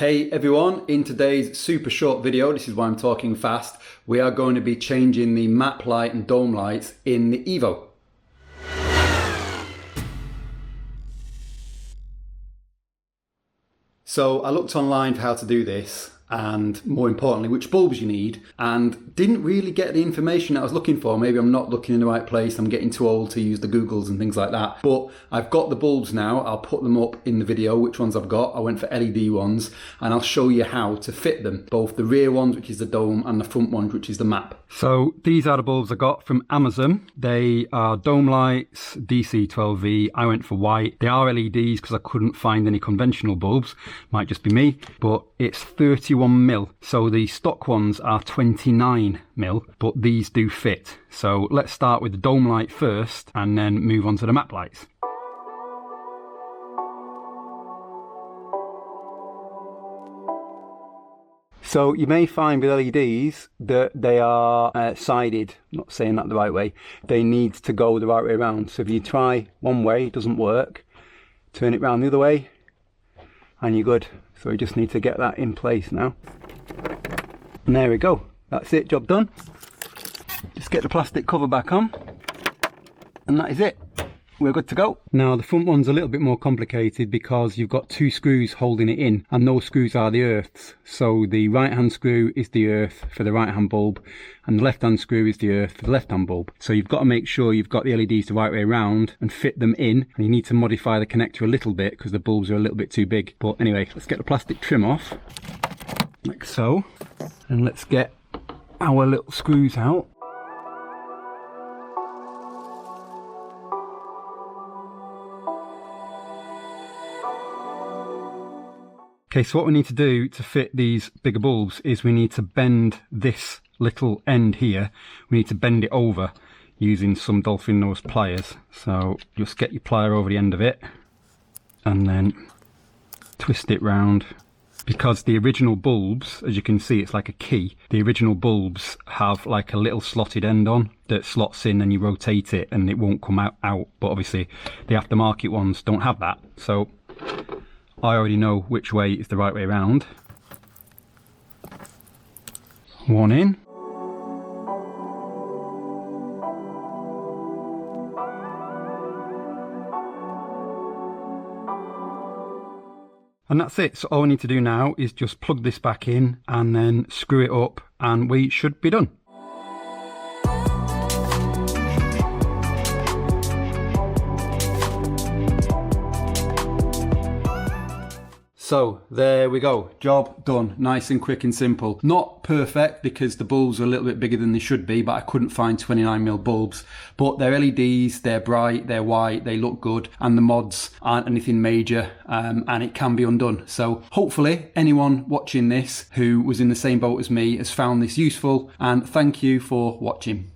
Hey everyone, in today's super short video, this is why I'm talking fast, we are going to be changing the map light and dome lights in the Evo. So I looked online for how to do this and more importantly which bulbs you need, and didn't really get the information that I was looking for. Maybe I'm not looking in the right place, I'm getting too old to use the Googles and things like that. But I've got the bulbs now, I'll put them up in the video which ones I've got. I went for LED ones and I'll show you how to fit them. Both the rear ones, which is the dome, and the front ones, which is the map. So these are the bulbs I got from Amazon. They are dome lights, DC 12V. I went for white. They are LEDs because I couldn't find any conventional bulbs. Might just be me, but it's 31mm. So the stock ones are 29mm, but these do fit. So let's start with the dome light first and then move on to the map lights. So you may find with LEDs that they are sided, I'm not saying that the right way, they need to go the right way around. So if you try one way, it doesn't work, turn it around the other way and you're good. So you just need to get that in place now. And there we go, that's it, job done. Just get the plastic cover back on and that is it. We're good to go. Now the front one's a little bit more complicated because you've got two screws holding it in, and those screws are the earths. So the right hand screw is the earth for the right hand bulb and the left hand screw is the earth for the left hand bulb. So you've got to make sure you've got the LEDs the right way around and fit them in, and you need to modify the connector a little bit because the bulbs are a little bit too big. But anyway, let's get the plastic trim off like so, and let's get our little screws out. Okay, so what we need to do to fit these bigger bulbs is we need to bend this little end here. We need to bend it over using some dolphin nose pliers. So just get your plier over the end of it and then twist it round. Because the original bulbs, as you can see, it's like a key. The original bulbs have like a little slotted end on that slots in and you rotate it and it won't come out. But obviously the aftermarket ones don't have that. So I already know which way is the right way around. One in. And that's it. So all we need to do now is just plug this back in and then screw it up and we should be done. So there we go, job done, nice and quick and simple. Not perfect because the bulbs are a little bit bigger than they should be, but I couldn't find 29mm bulbs. But they're LEDs, they're bright, they're white, they look good, and the mods aren't anything major, and it can be undone. So hopefully anyone watching this who was in the same boat as me has found this useful, and thank you for watching.